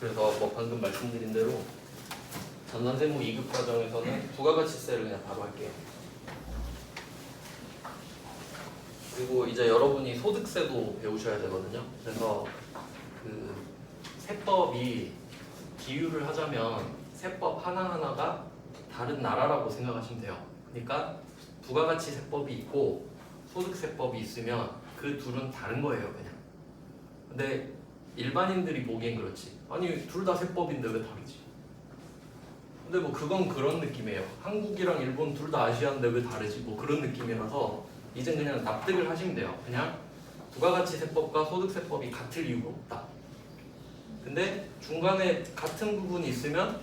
그래서 뭐 방금 말씀드린 대로 전산세무 2급 과정에서는 부가가치세를 그냥 바로 할게요. 그리고 이제 여러분이 소득세도 배우셔야 되거든요. 그래서 그 세법이 비유를 하자면 세법 하나하나가 다른 나라라고 생각하시면 돼요. 그러니까 부가가치 세법이 있고 소득세법이 있으면 그 둘은 다른 거예요, 그냥. 근데 일반인들이 보기엔 그렇지. 아니, 둘 다 세법인데 왜 다르지? 근데 뭐 그건 그런 느낌이에요. 한국이랑 일본 둘 다 아시아인데 왜 다르지? 뭐 그런 느낌이라서 이젠 그냥 납득을 하시면 돼요. 그냥 부가가치 세법과 소득세법이 같을 이유가 없다. 근데 중간에 같은 부분이 있으면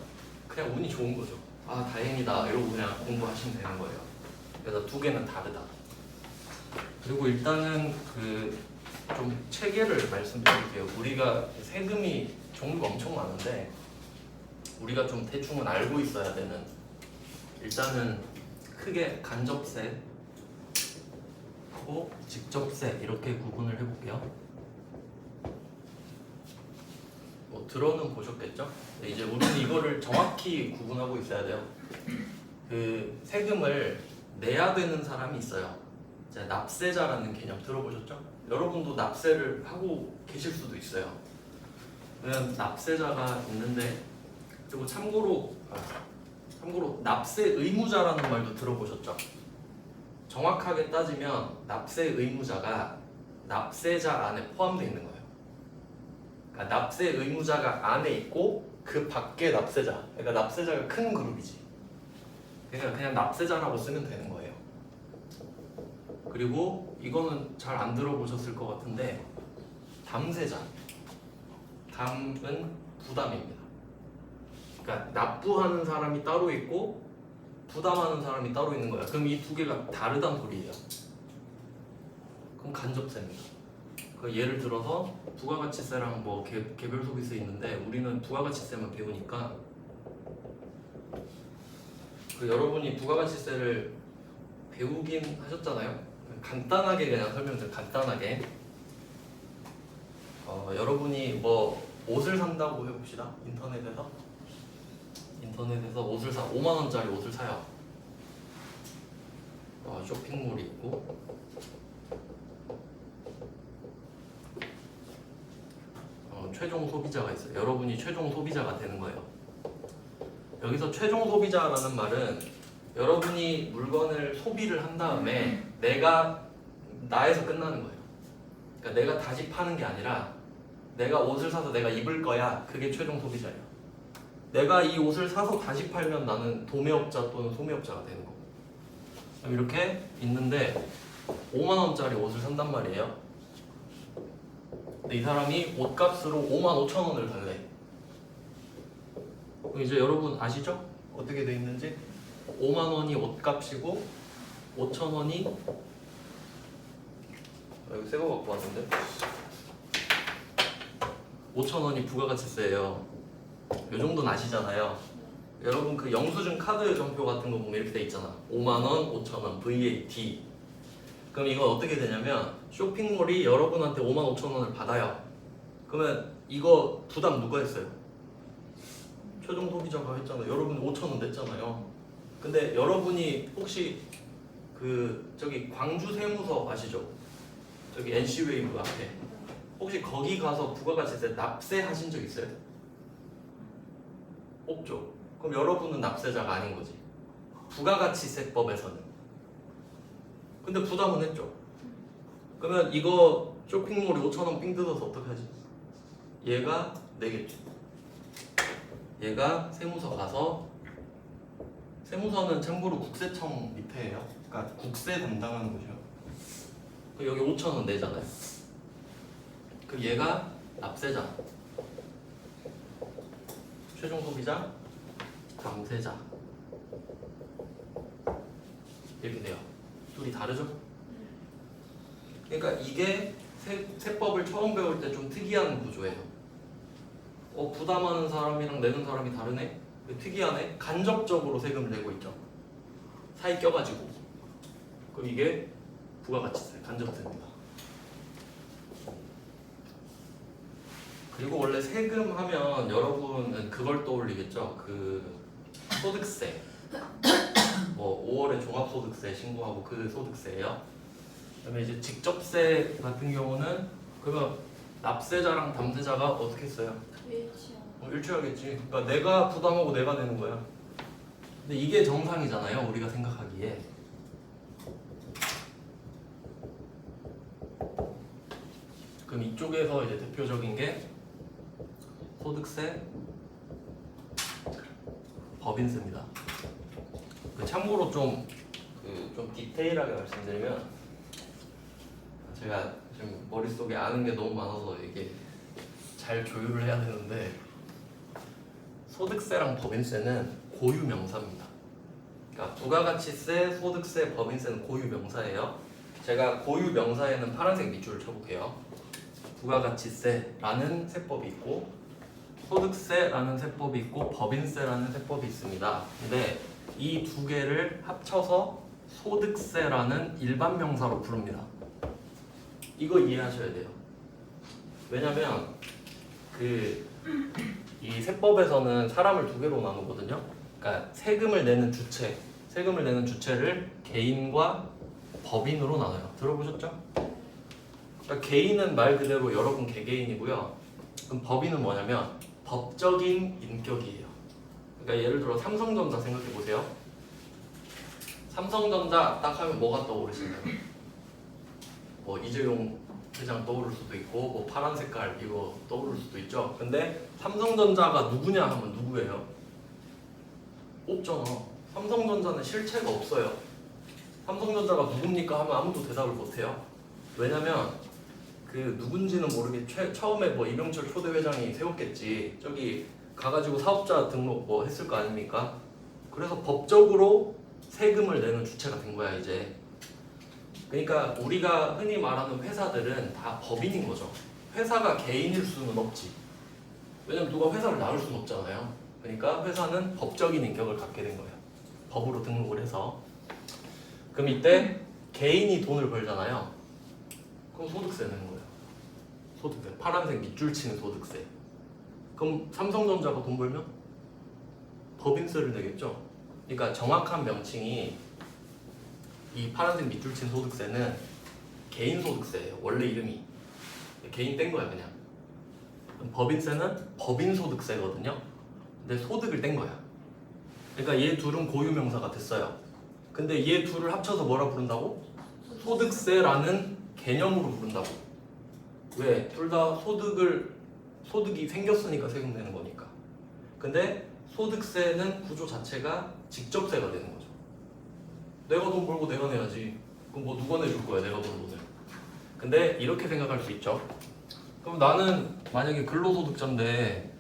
그냥 운이 좋은 거죠. 아, 다행이다 이러고 그냥 공부하시면 되는 거예요. 그래서 두 개는 다르다. 그리고 일단은 그 좀 체계를 말씀드릴게요. 우리가 세금이 종류가 엄청 많은데 우리가 좀 대충은 알고 있어야 되는, 일단은 크게 간접세 하고 직접세 이렇게 구분을 해볼게요. 뭐 들어는 보셨겠죠? 이제 우리는 이거를 정확히 구분하고 있어야 돼요. 그 세금을 내야 되는 사람이 있어요. 이제 납세자라는 개념 들어보셨죠? 여러분도 납세를 하고 계실 수도 있어요. 그냥 납세자가 있는데, 그리고 참고로 납세 의무자라는 말도 들어보셨죠? 정확하게 따지면 납세 의무자가 납세자 안에 포함되어 있는 거예요. 그러니까 납세 의무자가 안에 있고 그 밖에 납세자, 그러니까 납세자가 큰 그룹이지. 그러니까 그냥 납세자라고 쓰면 되는 거예요. 그리고 이거는 잘 안 들어보셨을 것 같은데 담세자, 담은 부담입니다. 그러니까 납부하는 사람이 따로 있고 부담하는 사람이 따로 있는 거야. 그럼 이 두 개가 다르단 소리예요. 그럼 간접세입니다. 그 예를 들어서 부가가치세랑 뭐 개별 소비세 있는데 우리는 부가가치세만 배우니까 그 여러분이 부가가치세를 배우긴 하셨잖아요. 간단하게 그냥 설명드릴게요. 간단하게 여러분이 뭐 옷을 산다고 해봅시다. 인터넷에서 옷을 5만 원짜리 옷을 사요. 쇼핑몰이 있고 최종 소비자가 있어요. 여러분이 최종 소비자가 되는 거예요. 여기서 최종 소비자라는 말은 여러분이 물건을 소비를 한 다음에 나에서 끝나는 거예요. 그러니까 내가 다시 파는 게 아니라 내가 옷을 사서 내가 입을 거야. 그게 최종 소비자예요. 내가 이 옷을 사서 다시 팔면 나는 도매업자 또는 소매업자가 되는 거고. 이렇게 있는데 5만 원짜리 옷을 산단 말이에요. 근데 이 사람이 옷값으로 5만 5천 원을 달래. 그럼 이제 여러분 아시죠? 어떻게 돼 있는지? 5만 원이 옷값이고 5천 원이 이거 새 거 갖고 왔는데 5천 원이 부가가치세예요. 요 정도는 아시잖아요. 여러분 그 영수증 카드 전표 같은 거 보면 이렇게 돼 있잖아. 5만 원, 5천 원, VAT. 그럼 이건 어떻게 되냐면 쇼핑몰이 여러분한테 5만 5천 원을 받아요. 그러면 이거 부담 누가 했어요? 최종 소비자가 했잖아요. 여러분이 5천 원 냈잖아요. 근데 여러분이 혹시 저기 광주 세무서 아시죠? 저기 NC웨이브 앞에 혹시 거기 가서 부가가치세 납세하신 적 있어요? 없죠. 그럼 여러분은 납세자가 아닌 거지. 부가가치세법에서는. 근데 부담은 했죠. 그러면 이거 쇼핑몰이 5천 원 삥 뜯어서 어떻게 하지? 얘가 내겠죠. 얘가 세무서 가서, 세무서는 참고로 국세청 밑에예요. 그러니까 국세 담당하는 곳이요. 여기 5천 원 내잖아요. 그 얘가 납세자, 최종 소비자, 담세자 이렇게 돼요. 둘이 다르죠? 그러니까 이게 세법을 처음 배울 때 좀 특이한 구조예요. 부담하는 사람이랑 내는 사람이 다르네? 특이하네? 간접적으로 세금을 내고 있죠. 사이 껴가지고. 그럼 이게 부가가치세, 간접세입니다. 그리고 원래 세금 하면 여러분은 그걸 떠올리겠죠. 그 소득세. 뭐 5월에 종합소득세 신고하고 그 소득세예요. 그다음에 이제 직접세 같은 경우는 그러면 납세자랑 담세자가 어떻게 했어요? 일치하겠지. 그러니까 내가 부담하고 내가 내는 거야. 근데 이게 정상이잖아요. 우리가 생각하기에. 그럼 이쪽에서 이제 대표적인 게 소득세, 법인세입니다. 참고로 좀 디테일하게 말씀드리면 제가 지금 머릿속에 아는 게 너무 많아서 이게 잘 조율을 해야 되는데 소득세랑 법인세는 고유 명사입니다. 그러니까 부가가치세, 소득세, 법인세는 고유 명사예요. 제가 고유 명사에는 파란색 밑줄을 쳐볼게요. 부가가치세라는 세법이 있고 소득세라는 세법이 있고 법인세라는 세법이 있습니다. 근데 이 두 개를 합쳐서 소득세라는 일반 명사로 부릅니다. 이거 이해하셔야 돼요. 왜냐면 이 세법에서는 사람을 두 개로 나누거든요. 그러니까 세금을 내는 주체를 개인과 법인으로 나눠요. 들어보셨죠? 그러니까 개인은 말 그대로 여러분 개개인이고요. 그럼 법인은 뭐냐면 법적인 인격이에요. 그러니까 예를 들어 삼성전자 생각해 보세요. 삼성전자 딱 하면 뭐가 떠오르시나요? 뭐 이재용 회장 떠오를 수도 있고 뭐 파란 색깔 이거 떠오를 수도 있죠. 근데 삼성전자가 누구냐 하면 누구예요? 없잖아. 삼성전자는 실체가 없어요. 삼성전자가 누굽니까 하면 아무도 대답을 못해요. 왜냐면 그 누군지는 모르게 처음에 뭐 이병철 초대 회장이 세웠겠지. 저기 가가지고 사업자 등록 뭐 했을 거 아닙니까? 그래서 법적으로 세금을 내는 주체가 된 거야 이제. 그러니까 우리가 흔히 말하는 회사들은 다 법인인 거죠. 회사가 개인일 수는 없지. 왜냐면 누가 회사를 나눌 수는 없잖아요. 그러니까 회사는 법적인 인격을 갖게 된 거예요. 법으로 등록을 해서. 그럼 이때 개인이 돈을 벌잖아요. 그럼 소득세 내는 거예요. 소득세. 파란색 밑줄 치는 소득세. 그럼 삼성전자가 돈 벌면 법인세를 내겠죠. 그러니까 정확한 명칭이 이 파란색 밑줄 친 소득세는 개인 소득세예요. 원래 이름이. 개인 뗀 거야 그냥. 법인세는 법인 소득세거든요. 근데 소득을 뗀 거야. 그러니까 얘 둘은 고유 명사가 됐어요. 근데 얘 둘을 합쳐서 뭐라 부른다고? 소득세라는 개념으로 부른다고. 왜? 둘 다 소득이 생겼으니까 세금 내는 거니까. 근데 소득세는 구조 자체가 직접세가 되는 거죠. 내가 돈 벌고 내가 내야지. 그럼 뭐 누가 내줄 거야 내가 번 돈을. 근데 이렇게 생각할 수 있죠. 그럼 나는 만약에 근로소득자인데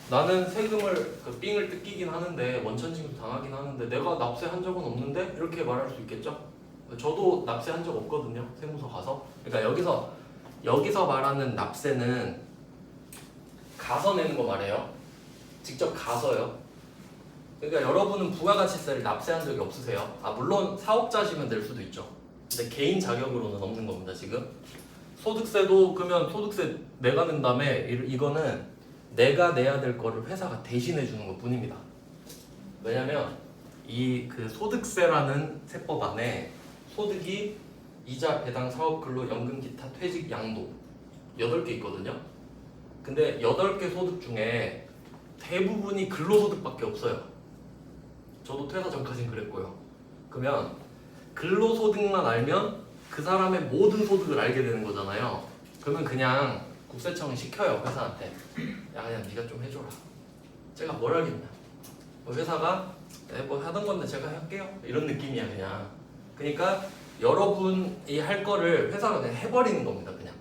나는 세금을 삥을 뜯기긴 하는데 원천징수 당하긴 하는데 내가 납세한 적은 없는데 이렇게 말할 수 있겠죠. 저도 납세한 적 없거든요. 세무서 가서. 그러니까 여기서 말하는 납세는 가서 내는 거 말해요. 직접 가서요. 그러니까 여러분은 부가가치세를 납세한 적이 없으세요. 물론 사업자시면 낼 수도 있죠. 근데 개인 자격으로는 없는 겁니다. 지금 소득세도 그러면 소득세 내가 낸 다음에 이거는 내가 내야 될 거를 회사가 대신해 주는 것 뿐입니다. 왜냐면 이 그 소득세라는 세법 안에 소득이 이자, 배당, 사업, 근로, 연금, 기타, 퇴직, 양도 8개 있거든요. 근데 8개 소득 중에 대부분이 근로소득밖에 없어요. 저도 퇴사 전까진 그랬고요. 그러면 근로소득만 알면 그 사람의 모든 소득을 알게 되는 거잖아요. 그러면 그냥 국세청이 시켜요 회사한테. 야 그냥 네가 좀 해줘라. 제가 뭘 알겠냐. 회사가 뭐 하던 건데 제가 할게요. 이런 느낌이야 그냥. 그러니까 여러분이 할 거를 회사가 그냥 해버리는 겁니다 그냥.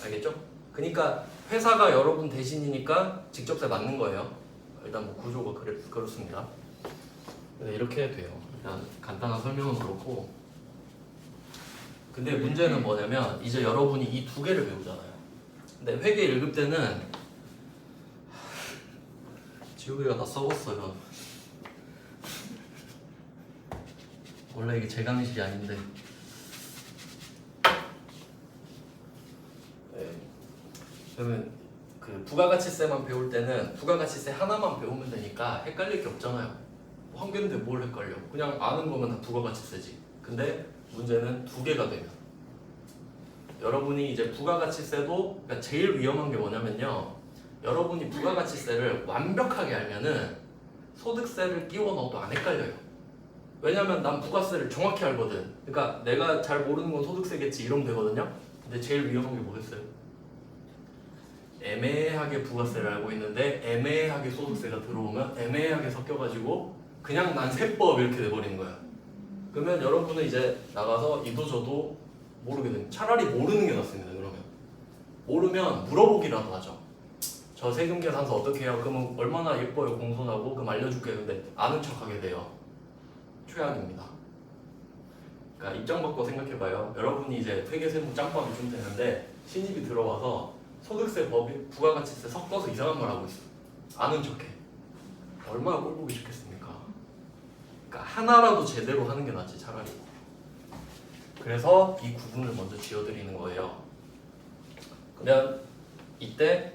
알겠죠? 그러니까 회사가 여러분 대신이니까 직접세 맞는 거예요. 일단 뭐 구조가 그렇습니다. 이렇게 해도 돼요. 일단 간단한 설명은 그렇고. 근데 문제는 뭐냐면 이제 여러분이 이 두 개를 배우잖아요. 근데 회계 1급 때는 지우개가 다 썩었어요. 원래 이게 제 강의실이 아닌데 그러면 그 부가가치세만 배울 때는 부가가치세 하나만 배우면 되니까 헷갈릴 게 없잖아요. 한 개인데 뭘 헷갈려? 그냥 아는 거면 다 부가가치세지. 근데 문제는 두 개가 되면 여러분이 이제 부가가치세도 그러니까 제일 위험한 게 뭐냐면요. 여러분이 부가가치세를 완벽하게 알면은 소득세를 끼워 넣어도 안 헷갈려요. 왜냐면 난 부가세를 정확히 알거든. 그러니까 내가 잘 모르는 건 소득세겠지 이러면 되거든요. 근데 제일 위험한 게 뭐겠어요? 애매하게 부가세를 알고 있는데 애매하게 소득세가 들어오면 애매하게 섞여가지고 그냥 난 세법 이렇게 돼버리는 거야. 그러면 여러분은 이제 나가서 이도 저도 모르게 됩니다. 차라리 모르는 게 낫습니다. 그러면 모르면 물어보기라도 하죠. 저 세금 계산서 어떻게 해요? 그러면 얼마나 예뻐요 공손하고 그럼 알려줄게. 근데 아는 척하게 돼요. 최악입니다. 그러니까 입장 바꿔 생각해봐요. 여러분이 이제 회계세무 짬밥이 좀 되는데 신입이 들어와서 소득세, 법인, 부가가치세 섞어서 이상한 말 하고 있어. 아는 척해. 얼마나 꼴보기 싫겠습니까? 그러니까 하나라도 제대로 하는 게 낫지 차라리. 그래서 이 구분을 먼저 지어드리는 거예요. 그러면 이때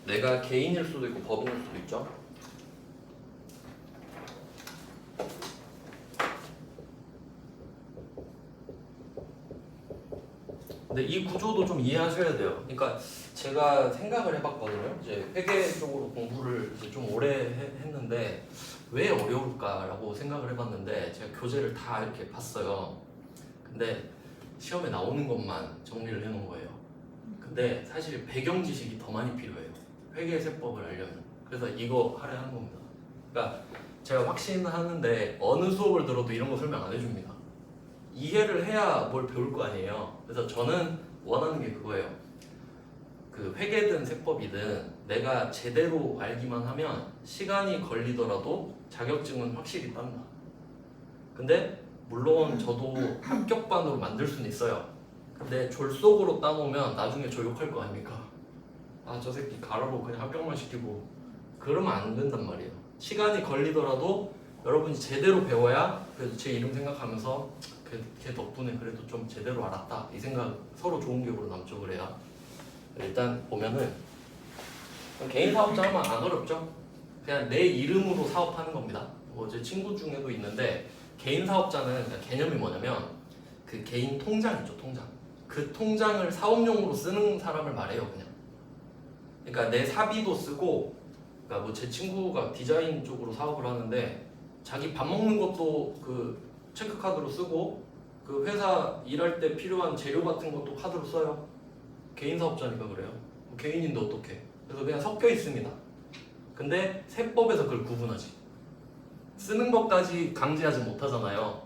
내가 개인일 수도 있고 법인일 수도 있죠. 근데 이 구조도 좀 이해하셔야 돼요. 그러니까 제가 생각을 해봤거든요. 이제 회계 쪽으로 공부를 이제 좀 오래 했는데 왜 어려울까라고 생각을 해봤는데 제가 교재를 다 이렇게 봤어요. 근데 시험에 나오는 것만 정리를 해놓은 거예요. 근데 사실 배경 지식이 더 많이 필요해요. 회계 세법을 알려면. 그래서 이거 하려 하는 겁니다. 그러니까 제가 확신하는데 어느 수업을 들어도 이런 거 설명 안 해줍니다. 이해를 해야 뭘 배울 거 아니에요. 그래서 저는 원하는 게 그거예요. 그 회계든 세법이든 내가 제대로 알기만 하면 시간이 걸리더라도 자격증은 확실히 딴다. 근데 물론 저도 합격반으로 만들 수는 있어요. 근데 졸속으로 따놓으면 나중에 저 욕할 거 아닙니까? 아, 저 새끼 가라고 그냥 합격만 시키고 그러면 안 된단 말이에요. 시간이 걸리더라도 여러분이 제대로 배워야 그래도 제 이름 생각하면서 걔 덕분에 그래도 좀 제대로 알았다 이 생각 서로 좋은 기억으로 남죠. 그래야 일단 보면은 개인 사업자 하면 안 어렵죠. 그냥 내 이름으로 사업하는 겁니다. 뭐 제 친구 중에도 있는데 개인 사업자는 개념이 뭐냐면 그 개인 통장 있죠. 통장. 그 통장을 사업용으로 쓰는 사람을 말해요. 그냥. 그러니까 내 사비도 쓰고 그러니까 뭐 제 친구가 디자인 쪽으로 사업을 하는데 자기 밥 먹는 것도 그 체크카드로 쓰고 그 회사 일할 때 필요한 재료 같은 것도 카드로 써요. 개인 사업자니까 그래요. 뭐 개인인데 어떡해. 그래서 그냥 섞여 있습니다. 근데 세법에서 그걸 구분하지. 쓰는 것까지 강제하지 못하잖아요.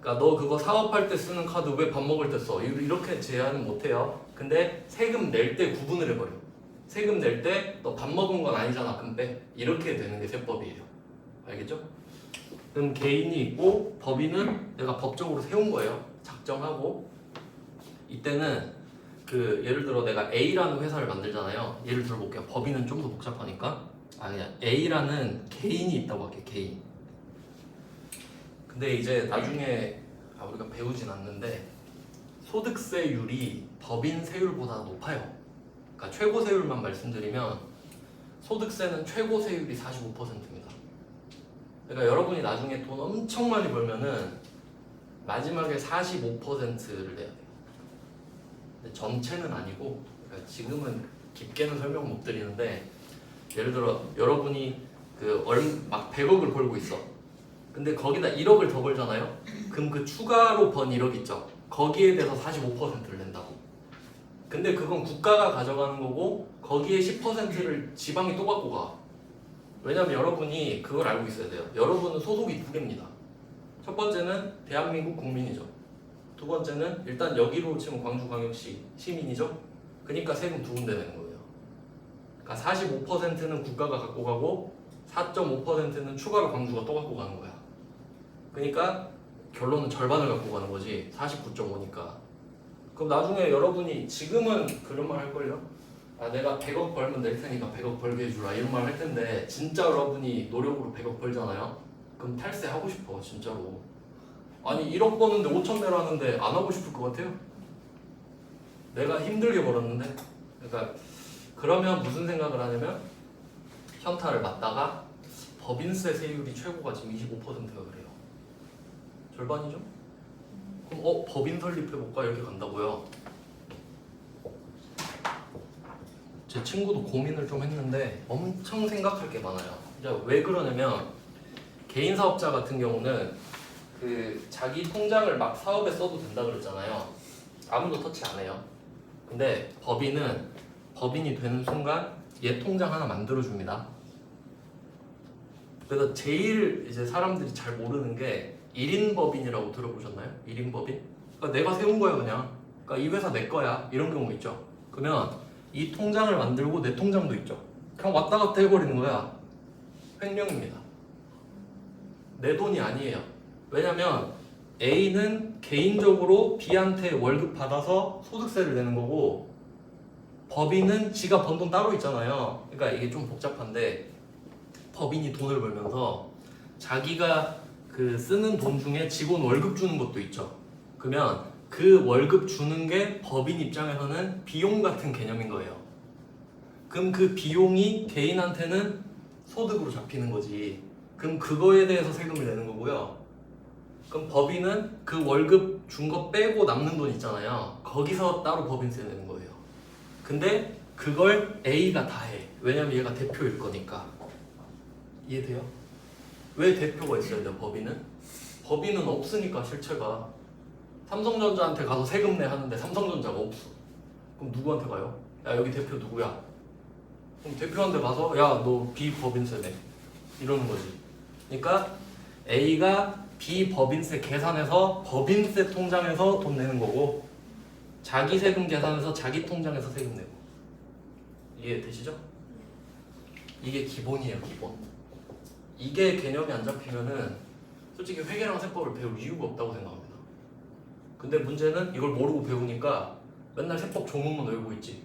그러니까 너 그거 사업할 때 쓰는 카드 왜 밥 먹을 때 써? 이렇게 제한은 못해요. 근데 세금 낼 때 구분을 해버려. 세금 낼 때 너 밥 먹은 건 아니잖아. 그럼 빼. 이렇게 되는 게 세법이에요. 알겠죠? 그럼 개인이 있고 법인은 내가 법적으로 세운 거예요. 작정하고 이때는 그 예를 들어 내가 A라는 회사를 만들잖아요. 예를 들어볼게요. 법인은 좀 더 복잡하니까 그냥 A라는 개인이 있다고 할게요. 개인. 근데 이제 나중에 우리가 배우진 않는데 소득세율이 법인 세율보다 높아요. 그러니까 최고 세율만 말씀드리면 소득세는 최고 세율이 45%입니다. 그러니까 여러분이 나중에 돈 엄청 많이 벌면은 마지막에 45%를 내야 돼요. 근데 전체는 아니고 그러니까 지금은 깊게는 설명 못 드리는데 예를 들어 여러분이 막 100억을 벌고 있어. 근데 거기다 1억을 더 벌잖아요. 그럼 그 추가로 번 1억 있죠. 거기에 대해서 45%를 낸다고. 근데 그건 국가가 가져가는 거고 거기에 10%를 지방이 또 갖고 가. 왜냐면 여러분이 그걸 알고 있어야 돼요. 여러분은 소속이 두 개입니다. 첫 번째는 대한민국 국민이죠. 두 번째는 일단 여기로 치면 광주광역시 시민이죠. 그러니까 세금 두 군데 내는 거예요. 그러니까 45%는 국가가 갖고 가고 4.5%는 추가로 광주가 또 갖고 가는 거야. 그러니까 결론은 절반을 갖고 가는 거지. 49.5니까. 그럼 나중에 여러분이 지금은 그런 말 할걸요? 내가 100억 벌면 낼 테니까 100억 벌게 해주라 이런 말 할 텐데 진짜 여러분이 노력으로 100억 벌잖아요? 그럼 탈세하고 싶어 진짜로. 아니 1억 버는데 5천 내라는데 안 하고 싶을 것 같아요? 내가 힘들게 벌었는데. 그러니까 그러면 무슨 생각을 하냐면 현타를 맞다가 법인세 세율이 최고가 지금 25%가 그래요. 절반이죠? 그럼 법인 설립해볼까? 이렇게 간다고요. 제 친구도 고민을 좀 했는데 엄청 생각할 게 많아요. 이제 왜 그러냐면 개인 사업자 같은 경우는 그 자기 통장을 막 사업에 써도 된다 그랬잖아요. 아무도 터치 안 해요. 근데 법인이 되는 순간 얘 통장 하나 만들어 줍니다. 그래서 제일 이제 사람들이 잘 모르는 게 1인 법인이라고 들어보셨나요? 1인 법인? 그러니까 내가 세운 거야 그냥. 그러니까 이 회사 내 거야. 이런 경우 있죠. 그러면 이 통장을 만들고 내 통장도 있죠. 그냥 왔다 갔다 해버리는 거야. 횡령입니다. 내 돈이 아니에요. 왜냐면 A는 개인적으로 B한테 월급 받아서 소득세를 내는 거고 법인은 지가 번 돈 따로 있잖아요. 그러니까 이게 좀 복잡한데 법인이 돈을 벌면서 자기가 그 쓰는 돈 중에 직원 월급 주는 것도 있죠. 그러면 그 월급 주는 게 법인 입장에서는 비용 같은 개념인 거예요. 그럼 그 비용이 개인한테는 소득으로 잡히는 거지. 그럼 그거에 대해서 세금을 내는 거고요. 그럼 법인은 그 월급 준 거 빼고 남는 돈 있잖아요. 거기서 따로 법인세 내는 거예요. 근데 그걸 A가 다 해. 왜냐면 얘가 대표일 거니까. 이해돼요? 왜 대표가 있어야 돼요, 법인은? 법인은 없으니까 실체가. 삼성전자한테 가서 세금 내 하는데 삼성전자가 없어. 그럼 누구한테 가요? 야, 여기 대표 누구야? 그럼 대표한테 가서 야, 너 비법인세 내. 이러는 거지. 그러니까 A가 비법인세 계산해서 법인세 통장에서 돈 내는 거고 자기 세금 계산해서 자기 통장에서 세금 내고. 이해되시죠? 이게 기본이에요, 기본. 이게 개념이 안 잡히면은 솔직히 회계랑 세법을 배울 이유가 없다고 생각합니다. 근데 문제는 이걸 모르고 배우니까 맨날 세법 종목만 외우고 있지.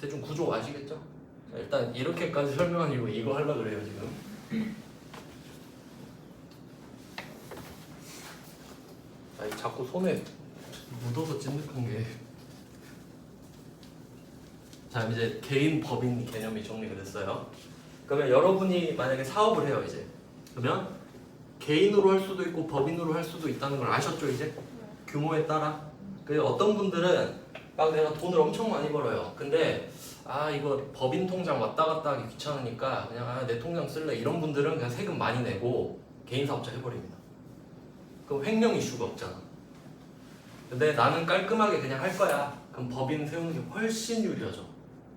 대충 구조 아시겠죠? 자, 일단 이렇게까지 설명한 이유가 이거 하려고 그래요 지금. 자, 자꾸 손에 묻어서 찐득한 게. 자, 이제 개인 법인 개념이 정리가 됐어요. 그러면 여러분이 만약에 사업을 해요 이제. 그러면 개인으로 할 수도 있고 법인으로 할 수도 있다는 걸 아셨죠 이제? 규모에 따라. 그래서 어떤 분들은 막 내가 돈을 엄청 많이 벌어요. 근데 이거 법인 통장 왔다 갔다 하기 귀찮으니까 그냥 내 통장 쓸래. 이런 분들은 그냥 세금 많이 내고 개인 사업자 해버립니다. 그럼 횡령 이슈가 없잖아. 근데 나는 깔끔하게 그냥 할 거야. 그럼 법인 세우는 게 훨씬 유리하죠.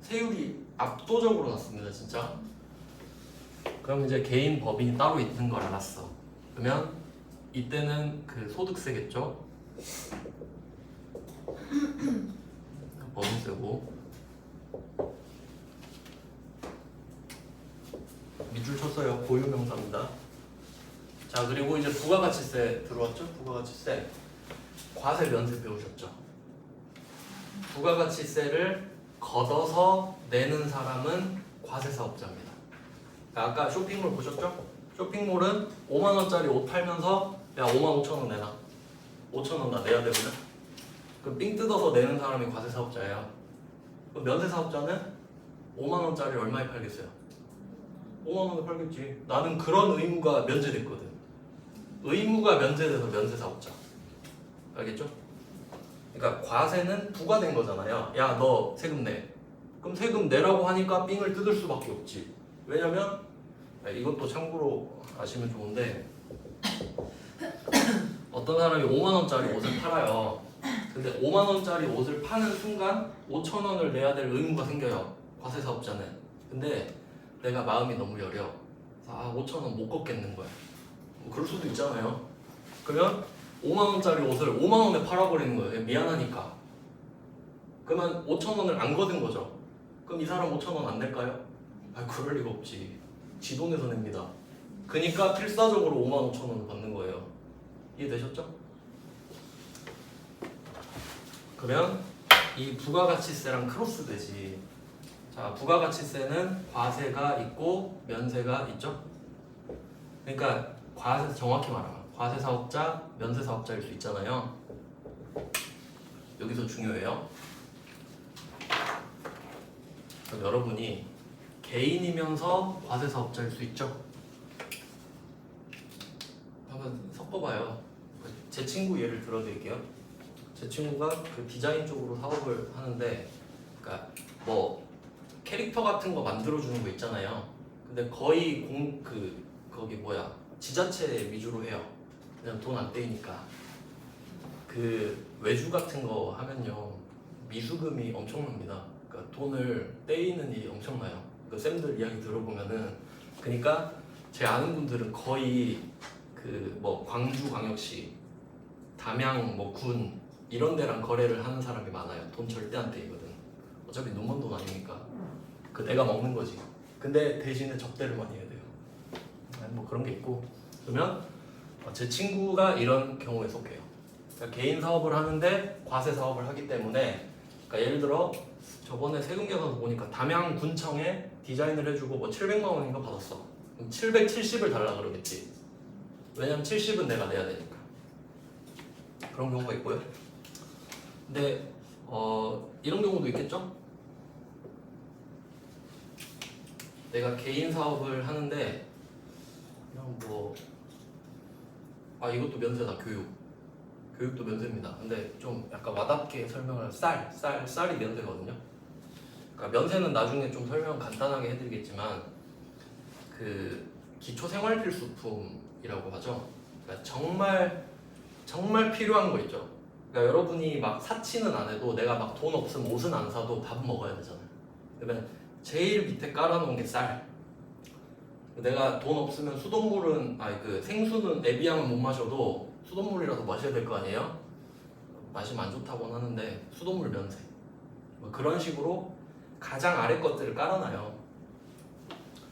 세율이 압도적으로 낮습니다 진짜. 그럼 이제 개인 법인이 따로 있는 걸 알았어. 그러면 이때는 그 소득세겠죠. 법인세고 밑줄 쳤어요. 고유명사입니다. 자, 그리고 이제 부가가치세 들어왔죠? 부가가치세. 과세 면세 배우셨죠? 부가가치세를 걷어서 내는 사람은 과세사업자입니다. 아까 쇼핑몰 보셨죠? 쇼핑몰은 5만원짜리 옷 팔면서 야 5만 5천 원 내놔. 5천 원 나 내야 되거든? 그럼 삥 뜯어서 내는 사람이 과세사업자예요. 그럼 면세사업자는 5만원짜리 얼마에 팔겠어요? 5만원에 팔겠지. 나는 그런 의무가 면제됐거든. 의무가 면제돼서 면세사업자. 알겠죠? 그러니까 과세는 부과된 거잖아요. 야, 너 세금 내. 그럼 세금 내라고 하니까 삥을 뜯을 수밖에 없지. 왜냐면 이것도 참고로 아시면 좋은데 어떤 사람이 5만원짜리 옷을 팔아요. 근데 5만원짜리 옷을 파는 순간 5천원을 내야 될 의무가 생겨요. 과세사업자는. 근데 내가 마음이 너무 여려. 5천원 못 걷겠는 거야. 뭐 그럴 수도 있잖아요. 그러면 5만원짜리 옷을 5만원에 팔아버리는 거예요. 미안하니까. 그러면 5천원을 안 걷은 거죠. 그럼 이 사람 5천원 안 낼까요? 그럴 리가 없지. 지 돈에서 냅니다. 그러니까 필사적으로 5만 5천 원을 받는 거예요. 이해되셨죠? 그러면 이 부가가치세랑 크로스 되지. 자, 부가가치세는 과세가 있고 면세가 있죠? 그러니까 과세, 정확히 말하면 과세사업자, 면세사업자일 수 있잖아요. 여기서 중요해요. 그럼 여러분이 개인이면서 과세사업자일 수 있죠? 한번 섞어봐요. 제 친구 예를 들어드릴게요. 제 친구가 그 디자인 쪽으로 사업을 하는데, 그러니까 뭐 캐릭터 같은 거 만들어주는 거 있잖아요. 근데 거의 거기 지자체 위주로 해요. 그냥 돈 안 떼이니까. 그 외주 같은 거 하면요 미수금이 엄청납니다. 그러니까 돈을 떼이는 일이 엄청나요. 그 쌤들 이야기 들어보면은, 그러니까 제 아는 분들은 거의 그 뭐 광주광역시, 담양 뭐 군 이런 데랑 거래를 하는 사람이 많아요. 돈 절대 안 떼이거든. 어차피 눈먼 돈 아니니까 그 내가 먹는 거지. 근데 대신에 접대를 많이 해야 돼요. 뭐 그런 게 있고. 그러면 제 친구가 이런 경우에 속해요. 그러니까 개인 사업을 하는데 과세 사업을 하기 때문에, 그러니까 예를 들어 저번에 세금 계산서 보니까 담양군청에 디자인을 해주고 뭐 700만 원인가 받았어. 그럼 770을 달라 그러겠지. 왜냐면 70은 내가 내야 되니까. 그런 경우가 있고요. 근데 이런 경우도 있겠죠? 내가 개인 사업을 하는데 그냥 이것도 면세다. 교육도 면세입니다. 근데 좀 약간 와닿게 설명을 쌀이 면세거든요. 그러니까 면세는 나중에 좀 설명 간단하게 해드리겠지만, 그 기초 생활 필수품이라고 하죠. 그러니까 정말 필요한 거 있죠. 그러니까 여러분이 막 사치는 안 해도, 내가 막 돈 없으면 옷은 안 사도 밥은 먹어야 되잖아요. 그러면 제일 밑에 깔아놓은 게 쌀. 내가 돈 없으면 생수는 에비앙은 못 마셔도 수돗물이라도 마셔야 될 거 아니에요? 마시면 안 좋다고는 하는데 수돗물 면세. 뭐 그런 식으로 가장 아래 것들을 깔아놔요.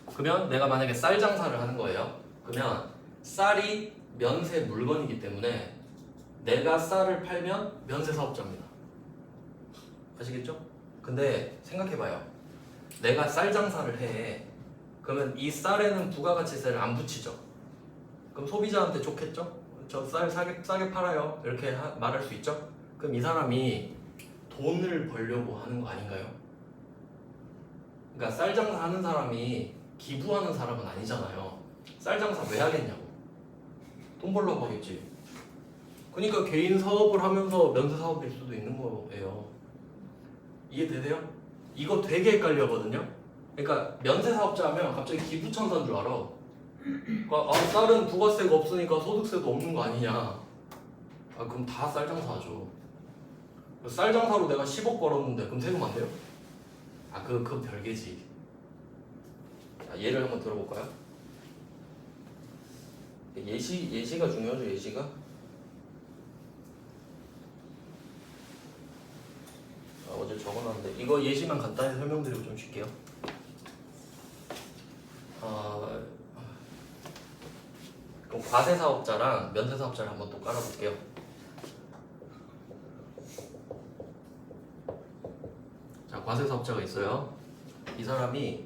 그러면 내가 만약에 쌀 장사를 하는 거예요. 그러면 쌀이 면세 물건이기 때문에 내가 쌀을 팔면 면세 사업자입니다. 아시겠죠? 근데 생각해봐요. 내가 쌀 장사를 해. 그러면 이 쌀에는 부가가치세를 안 붙이죠. 그럼 소비자한테 좋겠죠? 저 쌀 싸게 팔아요. 이렇게 말할 수 있죠? 그럼 이 사람이 돈을 벌려고 하는 거 아닌가요? 그러니까 쌀 장사 하는 사람이 기부하는 사람은 아니잖아요. 쌀 장사 왜 하겠냐고. 돈 벌려고 하겠지. 그러니까 개인 사업을 하면서 면세 사업일 수도 있는 거예요. 이해되세요? 이거 되게 헷갈려거든요. 그러니까 면세 사업자 하면 갑자기 기부천사인 줄 알아. 그러니까 쌀은 부가세가 없으니까 소득세도 없는 거 아니냐. 그럼 다 쌀 장사하죠. 쌀 장사로 내가 10억 벌었는데 그럼 세금 안 돼요? 그건 별개지. 자, 예를 한번 들어볼까요? 예시가 중요하죠. 예시가. 어제 적어놨는데 이거 예시만 간단히 설명드리고 좀 쉴게요. 그럼 과세 사업자랑 면세 사업자를 한번 또 깔아볼게요. 자, 과세 사업자가 있어요. 이 사람이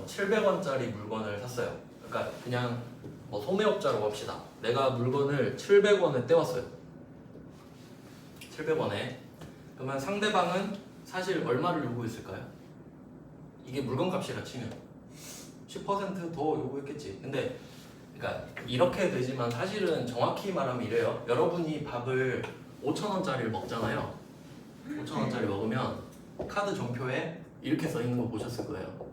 700원짜리 물건을 샀어요. 그러니까 그냥 뭐 소매업자라고 합시다. 내가 물건을 700원에 떼왔어요. 700원에. 그러면 상대방은 사실 얼마를 요구했을까요? 이게 물건값이라 치면 10% 더 요구했겠지. 근데 그러니까 이렇게 되지만 사실은 정확히 말하면 이래요. 여러분이 밥을 5,000원짜리를 먹잖아요. 5,000원짜리 먹으면 카드 정표에 이렇게 써 있는 거 보셨을 거예요.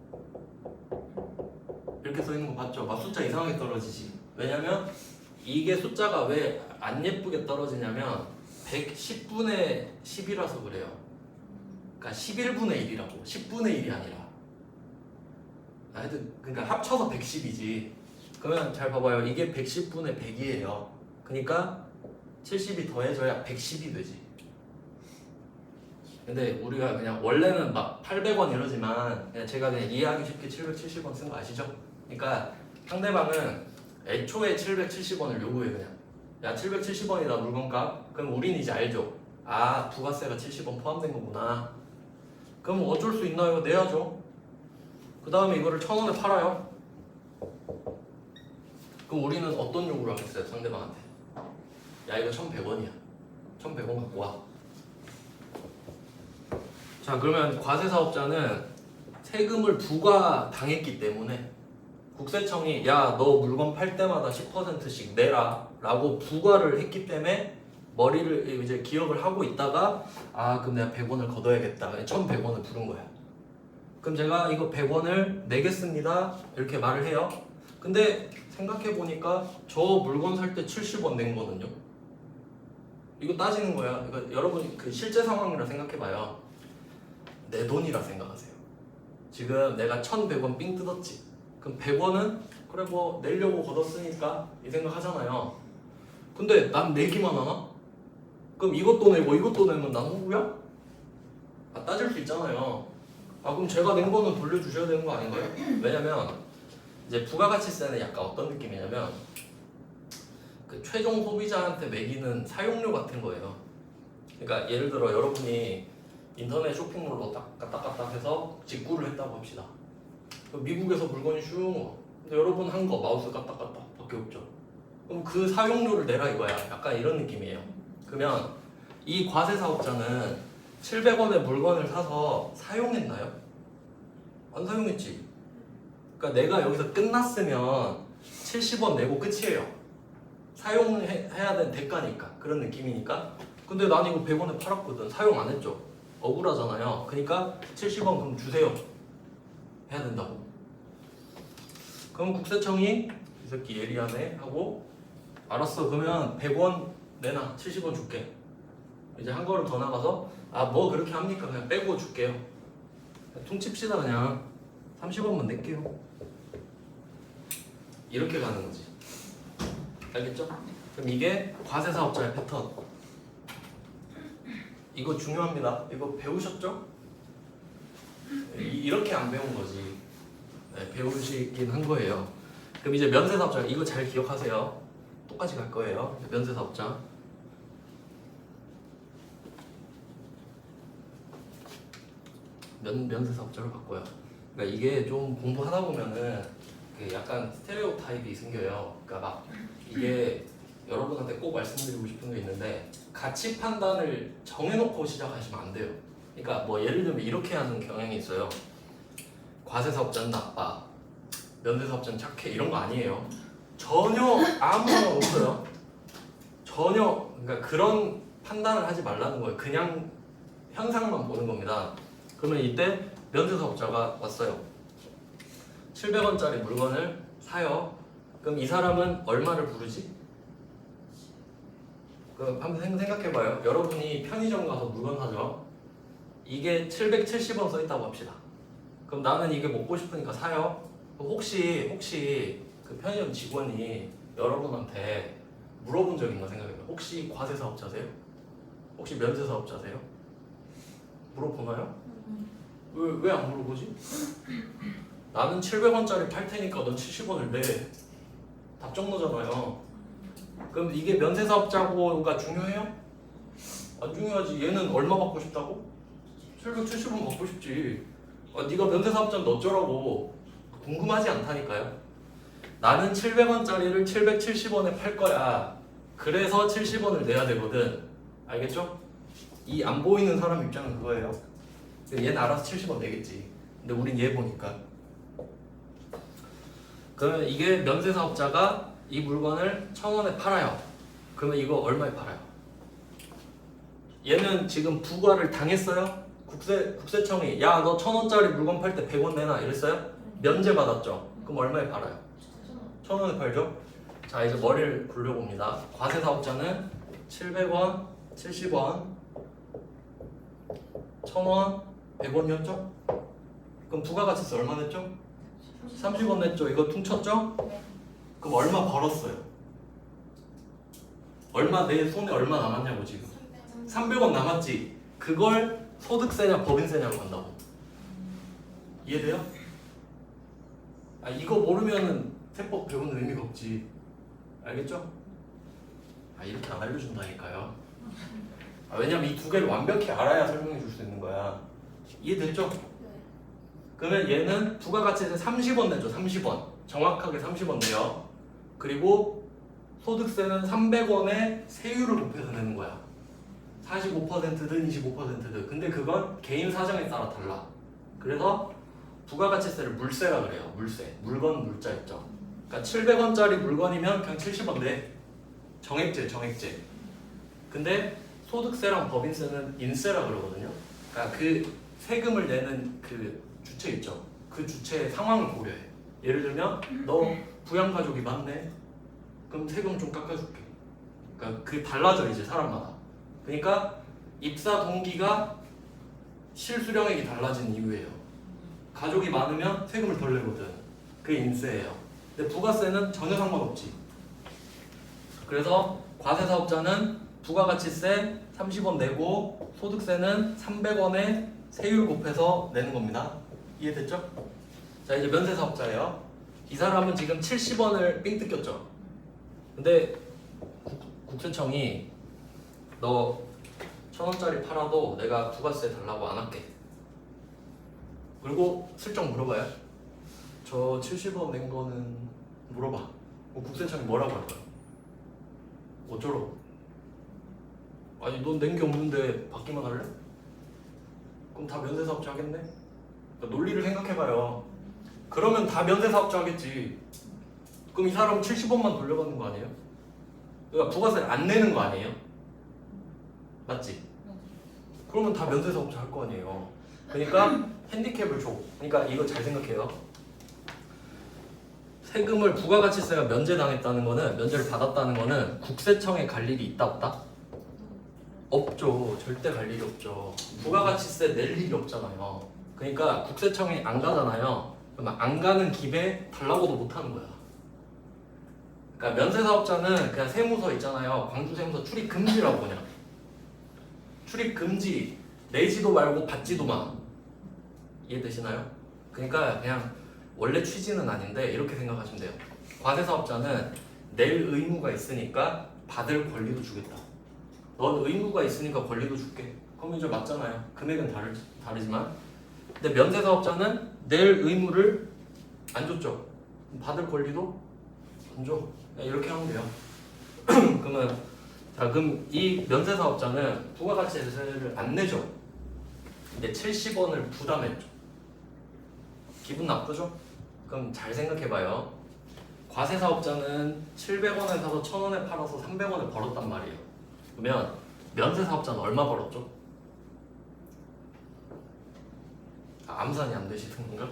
이렇게 써 있는 거 봤죠? 막 숫자 이상하게 떨어지지. 왜냐면 이게 숫자가 왜 안 예쁘게 떨어지냐면 110분의 10이라서 그래요. 그러니까 11분의 1이라고. 10분의 1이 아니라. 하여튼 그러니까 합쳐서 110이지. 그러면 잘 봐봐요. 이게 110분의 100이에요. 그러니까 70이 더해져야 110이 되지. 근데 우리가 그냥 원래는 막 800원 이러지만 그냥 제가 그냥 이해하기 쉽게 770원 쓴 거 아시죠? 그러니까 상대방은 애초에 770원을 요구해. 그냥 야 770원이다 물건값. 그럼 우린 이제 알죠. 부가세가 70원 포함된 거구나. 그럼 어쩔 수 있나요? 내야죠. 그 다음에 이거를 1,000원에 팔아요. 그럼 우리는 어떤 요구를 하겠어요? 상대방한테 야 이거 1,100원이야 1,100원 갖고 와. 자, 그러면 과세 사업자는 세금을 부과당했기 때문에 국세청이 야 너 물건 팔 때마다 10%씩 내라 라고 부과를 했기 때문에 머리를 이제 기억을 하고 있다가 아 그럼 내가 100원을 걷어야겠다 1100원을 부른 거야. 그럼 제가 이거 100원을 내겠습니다 이렇게 말을 해요. 근데 생각해보니까 저 물건 살 때 70원 낸 거거든요. 이거 따지는 거야. 그러니까 여러분 그 실제 상황이라 생각해봐요. 내 돈이라 생각하세요. 지금 내가 1100원 삥 뜯었지. 그럼 100원은 그래 뭐 내려고 걷었으니까 이 생각하잖아요. 근데 난 내기만 하나? 그럼 이것도 내고 이것도 내면 난 호구야? 아, 따질 수 있잖아요. 아 그럼 제가 낸 거는 돌려주셔야 되는 거 아닌가요? 왜냐면 이제 부가가치세는 약간 어떤 느낌이냐면 그 최종 소비자한테 매기는 사용료 같은 거예요. 그러니까 예를 들어 여러분이 인터넷 쇼핑몰로 딱 해서 직구를 했다고 합시다. 미국에서 물건이 슝 근데 여러분 한 거 마우스 까딱까딱 밖에 없죠. 그럼 그 사용료를 내라 이거야. 약간 이런 느낌이에요. 그러면 이 과세 사업자는 700원의 물건을 사서 사용했나요? 안 사용했지. 그러니까 내가 여기서 끝났으면 70원 내고 끝이에요. 사용해야 되는 대가니까 그런 느낌이니까. 근데 난 이거 100원에 팔았거든. 사용 안 했죠. 억울하잖아요. 그러니까 70원 그럼 주세요 해야 된다고. 그럼 국세청이 이 새끼 예리하네 하고 알았어 그러면 100원 내놔 70원 줄게. 이제 한 걸음 더 나가서 아 뭐 그렇게 합니까 그냥 빼고 줄게요. 퉁칩시다 그냥 30원만 낼게요. 이렇게 가는 거지. 알겠죠? 그럼 이게 과세사업자의 패턴. 이거 중요합니다. 이거 배우셨죠? 이렇게 안 배운 거지. 네, 배우시긴 한 거예요. 그럼 이제 면세사업자 이거 잘 기억하세요. 똑같이 갈 거예요. 면세사업자. 면세사업자로 바꿔요. 그러니까 이게 좀 공부하다 보면은 약간 스테레오 타입이 생겨요. 그러니까 막 이게 여러분한테 꼭 말씀드리고 싶은 게 있는데 가치 판단을 정해놓고 시작하시면 안 돼요. 그러니까 뭐 예를 들면 이렇게 하는 경향이 있어요. 과세사업자는 나빠, 면세사업자는 착해 이런 거 아니에요. 전혀 아무 상관 없어요. 전혀 그러니까 그런 판단을 하지 말라는 거예요. 그냥 현상만 보는 겁니다. 그러면 이때 면세사업자가 왔어요. 700원짜리 물건을 사요. 그럼 이 사람은 얼마를 부르지? 그럼 한번 생각해봐요. 여러분이 편의점 가서 물건 사죠. 이게 770원 써있다고 합시다. 그럼 나는 이게 먹고 싶으니까 사요. 그럼 혹시 그 편의점 직원이 여러분한테 물어본 적 있나 생각해봐요. 혹시 과세사업자세요? 혹시 면세사업자세요? 물어보나요? 왜 안 물어보지? 나는 700원짜리 팔 테니까 넌 70원을 내. 답정너잖아요. 그럼 이게 면세사업자고가 중요해요? 안 중요하지. 얘는 얼마 받고 싶다고? 770원 받고 싶지. 네가 면세사업자인데 어쩌라고. 궁금하지 않다니까요. 나는 700원짜리를 770원에 팔 거야. 그래서 70원을 내야 되거든. 알겠죠? 이 안 보이는 사람 입장은 그거예요. 얘는 알아서 70원 내겠지. 근데 우린 얘 보니까. 그러면 이게 면세사업자가 이 물건을 1000원에 팔아요. 그러면 이거 얼마에 팔아요? 얘는 지금 부과를 당했어요. 국세청이 야 너 1000원짜리 물건 팔 때 100원 내놔 이랬어요? 면제 받았죠. 그럼 얼마에 팔아요? 1000원에 팔죠. 자 이제 머리를 굴려봅니다. 과세사업자는 700원, 70원, 1000원, 100원이었죠? 그럼 부가가치세 얼마 냈죠? 30원 냈죠? 이거 퉁쳤죠? 그럼 얼마 벌었어요? 얼마 내 손에 얼마 남았냐고 지금 300원 남았지? 그걸 소득세냐 법인세냐로 간다고. 이해돼요? 아 이거 모르면은 세법 배우는 의미가 없지. 알겠죠? 아 이렇게 안 알려준다니까요. 아, 왜냐면 이 두 개를 완벽히 알아야 설명해 줄 수 있는 거야. 이해됐죠? 그러면 얘는 부가가치세 30원 내죠. 30원. 정확하게 30원 내요. 그리고 소득세는 300원에 세율을 곱해서 내는 거야. 45%든 25%든. 근데 그건 개인 사정에 따라 달라. 그래서 부가가치세를 물세라 그래요. 물세. 물건 물자 있죠. 그러니까 700원짜리 물건이면 그냥 70원 내. 정액제, 정액제. 근데 소득세랑 법인세는 인세라 그러거든요. 그러니까 그 세금을 내는 그 주체 있죠. 그 주체의 상황을 고려해. 예를 들면 너 부양가족이 많네. 그럼 세금 좀 깎아줄게. 그러니까 그 달라져 이제 사람마다. 그러니까 입사 동기가 실수령액이 달라진 이유예요. 가족이 많으면 세금을 덜 내거든. 그게 인세예요. 근데 부가세는 전혀 상관없지. 그래서 과세사업자는 부가가치세 30원 내고 소득세는 300원에 세율 곱해서 내는 겁니다. 이해됐죠? 자, 이제 면세사업자예요. 이 사람은 지금 70원을 삥 뜯겼죠. 근데 국세청이 너 1,000원짜리 팔아도 내가 부가세 달라고 안 할게. 그리고 슬쩍 물어봐요. 저 70원 낸 거는 물어봐. 국세청이 뭐라고 할까요? 어쩌라고? 아니 넌 낸 게 없는데 받기만 할래? 그럼 다 면세사업자 하겠네? 그러니까 논리를 생각해봐요. 그러면 다 면세사업자 하겠지. 그럼 이 사람은 70원만 돌려받는 거 아니에요? 그러니까 부가세를 안 내는 거 아니에요? 맞지? 그러면 다 면세사업자 할 거 아니에요. 그러니까 핸디캡을 줘. 그러니까 이거 잘 생각해요. 세금을 부가가치세가 면제당했다는 거는, 면제를 받았다는 거는 국세청에 갈 일이 있다 없다? 없죠. 절대 갈 일이 없죠. 부가가치세 낼 일이 없잖아요. 그러니까 국세청이 안 가잖아요. 그러면 안 가는 김에 달라고도 못 하는 거야. 그러니까 면세사업자는 그냥 세무서 있잖아요. 광주세무서 출입 금지라고 그냥. 출입 금지. 내지도 말고 받지도 마. 이해되시나요? 그러니까 그냥 원래 취지는 아닌데 이렇게 생각하시면 돼요. 과세사업자는 낼 의무가 있으니까 받을 권리도 주겠다. 넌 의무가 있으니까 권리도 줄게. 그럼 이제 맞잖아요. 금액은 다르지만. 근데 면세사업자는 낼 의무를 안 줬죠. 받을 권리도 안 줘. 이렇게 하면 돼요. 그러면 자, 그럼 이 면세사업자는 부가가치세를 안 내죠. 근데 70원을 부담했죠. 기분 나쁘죠? 그럼 잘 생각해봐요. 과세사업자는 700원에 사서 1,000원에 팔아서 300원을 벌었단 말이에요. 그러면 면세사업자는 얼마 벌었죠? 암산이 안 되시는 건가?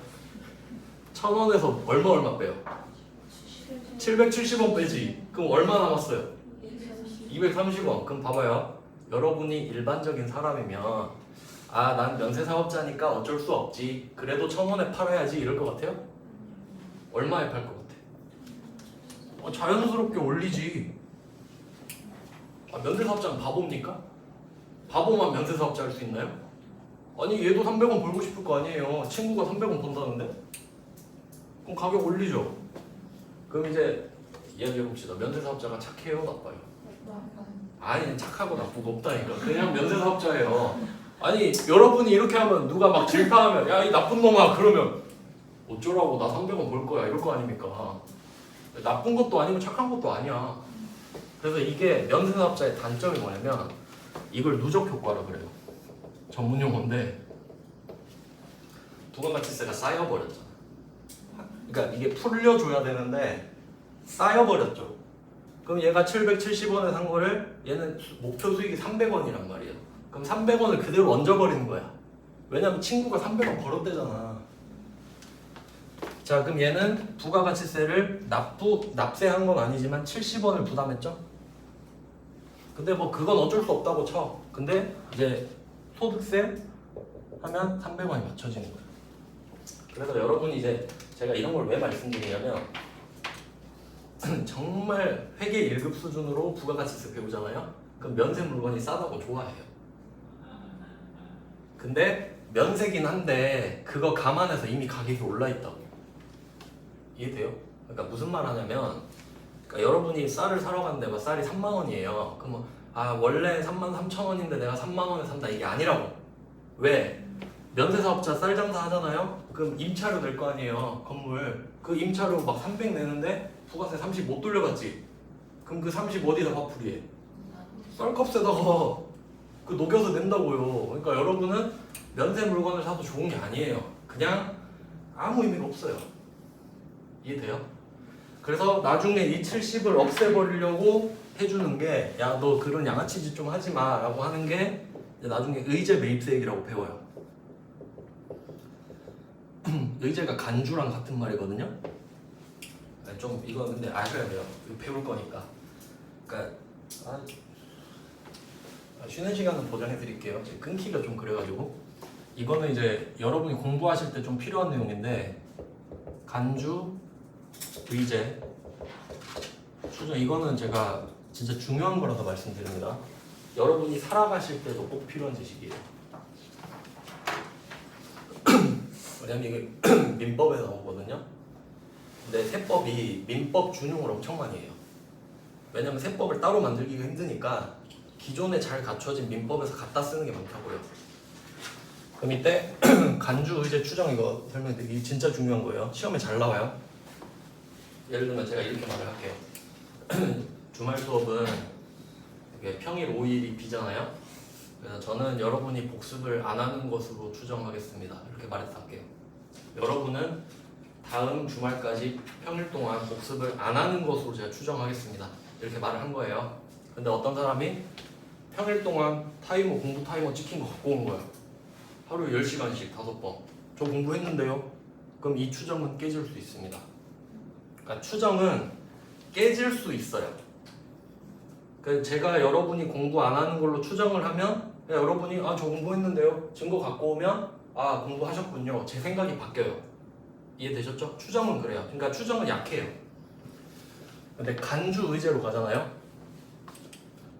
1,000원에서 얼마 빼요? 770원 빼지. 그럼 얼마 남았어요? 230원. 그럼 봐봐요. 여러분이 일반적인 사람이면 난 면세사업자니까 어쩔 수 없지. 그래도 1,000원에 팔아야지 이럴 것 같아요? 얼마에 팔 것 같아? 자연스럽게 올리지. 면세사업자는 바보입니까? 바보만 면세사업자 할 수 있나요? 아니 얘도 300원 벌고 싶을 거 아니에요. 친구가 300원 번다는데? 그럼 가격 올리죠. 그럼 이제 이야기해봅시다. 면세사업자가 착해요? 나빠요? 아니 착하고 나쁘고 없다니까. 그냥 면세사업자예요. 아니 여러분이 이렇게 하면 누가 막 질타하면 야 이 나쁜 놈아 그러면 어쩌라고 나 300원 벌 거야 이럴 거 아닙니까? 나쁜 것도 아니고 착한 것도 아니야. 그래서 이게 면세사업자의 단점이 뭐냐면 이걸 누적 효과라 그래요. 전문 용어인데 부가가치세가 쌓여버렸잖아. 그러니까 이게 풀려줘야 되는데 쌓여버렸죠. 그럼 얘가 770원에 산 거를 얘는 목표 수익이 300원이란 말이에요. 그럼 300원을 그대로 얹어버리는 거야. 왜냐면 친구가 300원 벌었대잖아. 자, 그럼 얘는 부가가치세를 납세한 건 아니지만 70원을 부담했죠? 근데 뭐 그건 어쩔 수 없다고 쳐. 근데 이제 소득세 하면 300원이 맞춰지는 거예요. 그래서 여러분이 이제 제가 이런 걸 왜 말씀드리냐면 정말 회계 1급 수준으로 부가가치세 배우잖아요. 그럼 면세 물건이 싸다고 좋아해요. 근데 면세긴 한데 그거 감안해서 이미 가격이 올라 있다고. 이해돼요? 그러니까 무슨 말 하냐면 그러니까 여러분이 쌀을 사러 갔는데 막 쌀이 3만 원이에요. 그러면 원래 33,000원인데 내가 3만 원에 산다 이게 아니라고. 왜? 면세사업자 쌀 장사 하잖아요. 그럼 임차료 낼 거 아니에요. 건물. 그 임차료 막 300 내는데 부가세 30 못 돌려받지. 그럼 그 30 어디다 화풀이해? 쌀값에다가 그 녹여서 낸다고요. 그러니까 여러분은 면세 물건을 사도 좋은 게 아니에요. 그냥 아무 의미가 없어요. 이해돼요? 그래서 나중에 이 70을 없애버리려고 해주는 게 야 너 그런 양아치 짓 좀 하지 마 라고 하는 게 나중에 의제 매입세액이라고 배워요. 의제가 간주랑 같은 말이거든요. 좀 이거 근데 아셔야 돼요. 이거 배울 거니까. 그러니까 쉬는 시간은 보장해 드릴게요. 끊기가 좀 그래가지고 이거는 이제 여러분이 공부하실 때 좀 필요한 내용인데 간주, 의제, 추정 이거는 제가 진짜 중요한 거라서 말씀드립니다. 여러분이 살아가실 때도 꼭 필요한 지식이에요. 왜냐면 이게 민법에서 나오거든요. 근데 세법이 민법 준용을 엄청 많이 해요. 왜냐면 세법을 따로 만들기가 힘드니까 기존에 잘 갖춰진 민법에서 갖다 쓰는 게 많다고요. 그럼 이때 간주, 의제, 추정 이거 설명드리기 진짜 중요한 거예요. 시험에 잘 나와요. 예를 들면 제가 이렇게 말을 할게요. 주말 수업은 이게 평일 5일이 비잖아요. 그래서 저는 여러분이 복습을 안 하는 것으로 추정하겠습니다. 이렇게 말해서 할게요. 여러분은 다음 주말까지 평일 동안 복습을 안 하는 것으로 제가 추정하겠습니다. 이렇게 말을 한 거예요. 근데 어떤 사람이 평일 동안 타이머, 공부 타이머 찍힌 거 갖고 온 거예요. 하루에 10시간씩 5번. 저 공부했는데요. 그럼 이 추정은 깨질 수 있습니다. 그러니까 추정은 깨질 수 있어요. 그러니까 제가 여러분이 공부 안 하는 걸로 추정을 하면 여러분이 저 공부했는데요. 증거 갖고 오면 공부하셨군요. 제 생각이 바뀌어요. 이해되셨죠? 추정은 그래요. 그러니까 추정은 약해요. 근데 간주 의제로 가잖아요.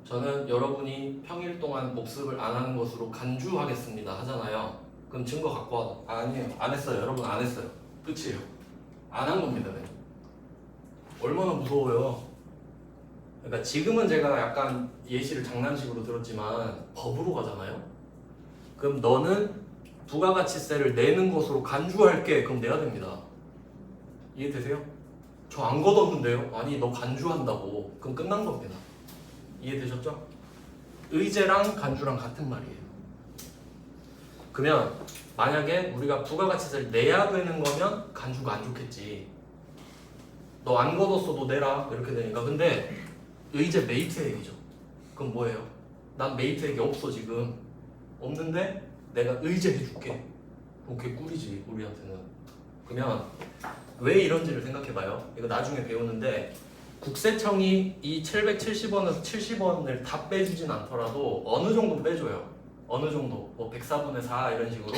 저는 여러분이 평일 동안 복습을 안 하는 것으로 간주하겠습니다 하잖아요. 그럼 증거 갖고 와. 아니에요. 안 했어요. 여러분 안 했어요. 끝이에요. 안 한 겁니다. 네. 얼마나 무서워요. 그러니까 지금은 제가 약간 예시를 장난식으로 들었지만 법으로 가잖아요. 그럼 너는 부가가치세를 내는 것으로 간주할게. 그럼 내야 됩니다. 이해되세요? 저 안 걷었는데요? 아니 너 간주한다고. 그럼 끝난 겁니다. 이해되셨죠? 의제랑 간주랑 같은 말이에요. 그러면 만약에 우리가 부가가치세를 내야 되는 거면 간주가 안 좋겠지. 너 안 걷었어 너 내라 이렇게 되니까. 근데 의제 매입세액이죠. 그럼 뭐예요? 난 매입세액이 없어 지금. 없는데 내가 의제 해줄게. 그게 꿀이지 우리한테는. 그러면 왜 이런지를 생각해봐요. 이거 나중에 배우는데 국세청이 이 770원에서 70원을 다 빼주진 않더라도 어느 정도 빼줘요. 어느 정도 뭐 104분의 4 이런 식으로.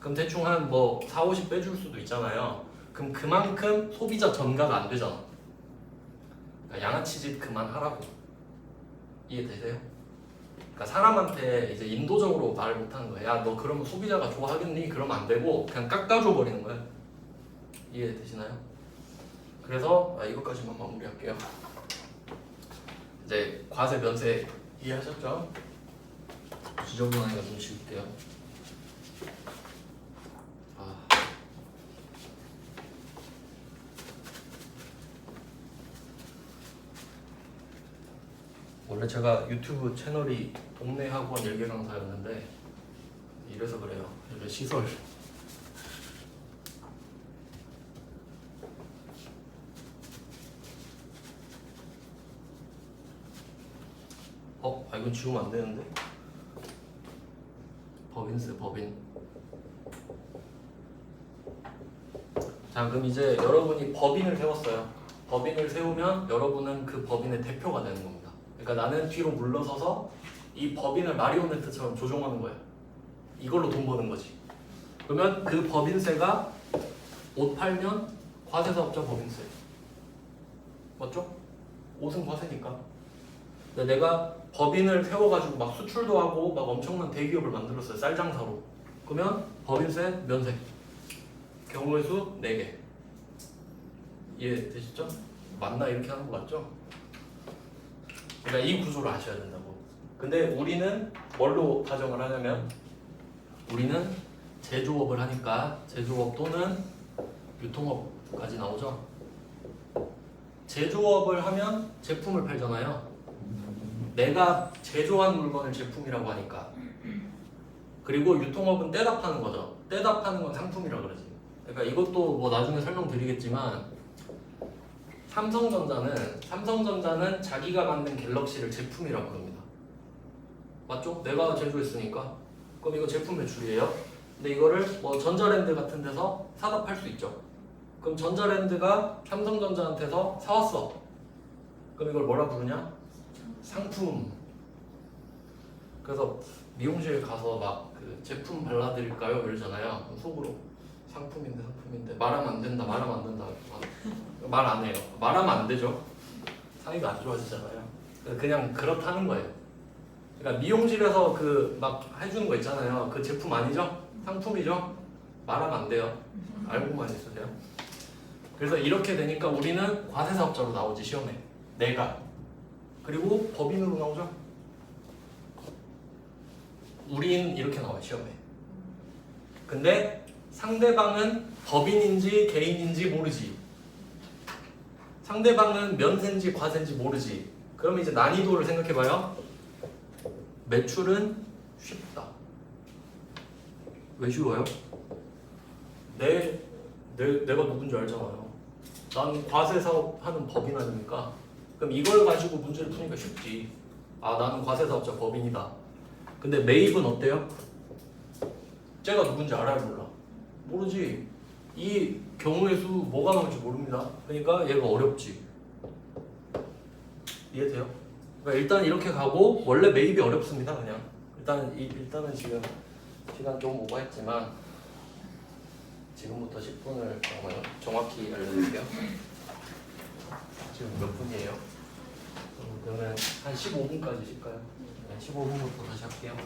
그럼 대충 한 뭐 4, 50 빼줄 수도 있잖아요. 그럼 그만큼 소비자 전가가 안 되잖아. 그러니까 양아치 짓 그만하라고. 이해되세요? 그러니까 사람한테 이제 인도적으로 말을 못하는 거야. 야 너 그러면 소비자가 좋아하겠니? 그러면 안 되고 그냥 깎아줘 버리는 거야. 이해되시나요? 그래서 이것까지만 마무리할게요. 이제 과세 면세 이해하셨죠? 지저분하니까 좀 지울게요. 원래 제가 유튜브 채널이 동네 학원 일개 강사였는데 이래서 그래요. 이래 시설. 이건 지우면 안 되는데. 법인세 법인. 자 그럼 이제 여러분이 법인을 세웠어요. 법인을 세우면 여러분은 그 법인의 대표가 되는 겁니다. 그러니까 나는 뒤로 물러서서 이 법인을 마리오네트처럼 조종하는 거야. 이걸로 돈 버는 거지. 그러면 그 법인세가 옷 팔면 과세사업자 법인세. 맞죠? 옷은 과세니까. 근데 내가 법인을 세워가지고 막 수출도 하고 막 엄청난 대기업을 만들었어요. 쌀장사로. 그러면 법인세, 면세. 경우의 수 4개. 이해되시죠? 맞나 이렇게 하는 거 맞죠? 그러니까 이 구조를 아셔야 된다고. 근데 우리는 뭘로 가정을 하냐면 우리는 제조업을 하니까 제조업 또는 유통업까지 나오죠. 제조업을 하면 제품을 팔잖아요. 내가 제조한 물건을 제품이라고 하니까. 그리고 유통업은 떼다 파는 거죠. 떼다 파는 건 상품이라고 그러지. 그러니까 이것도 뭐 나중에 설명드리겠지만 삼성전자는 자기가 만든 갤럭시를 제품이라고 부릅니다. 맞죠? 내가 제조했으니까. 그럼 이거 제품 매출이에요. 근데 이거를 뭐 전자랜드 같은 데서 사다 팔 수 있죠. 그럼 전자랜드가 삼성전자한테서 사왔어. 그럼 이걸 뭐라 부르냐? 상품. 그래서 미용실 가서 막 그 제품 발라드릴까요? 이러잖아요. 그럼 속으로 상품인데 말하면 안 된다. 말 안 해요. 말하면 안 되죠. 사이가 안 좋아지잖아요. 그냥 그렇다는 거예요. 그러니까 미용실에서 그 막 해주는 거 있잖아요. 그 제품 아니죠? 상품이죠? 말하면 안 돼요. 알고만 있으세요. 그래서 이렇게 되니까 우리는 과세사업자로 나오지 시험에. 내가. 그리고 법인으로 나오죠. 우린 이렇게 나와요 시험에. 근데 상대방은 법인인지 개인인지 모르지. 상대방은 면세인지 과세인지 모르지. 그러면 이제 난이도를 생각해봐요. 매출은 쉽다. 왜 쉬워요? 내가 누군지 알잖아요. 난 과세 사업 하는 법인 아닙니까? 그럼 이걸 가지고 문제를 푸니까 쉽지. 아, 나는 과세 사업자 법인이다. 근데 매입은 어때요? 쟤가 누군지 알아요, 몰라? 모르지. 이 경우의 수 뭐가 나올지 모릅니다. 그러니까 얘가 어렵지. 이해돼요? 그러니까 일단 이렇게 가고 원래 매입이 어렵습니다. 그냥 일단은 지금 시간 좀 오버했지만 지금부터 10분을 정확히 알려드릴게요. 지금 몇 분이에요? 그러면 한 15분까지 쉴까요? 15분부터 다시 할게요.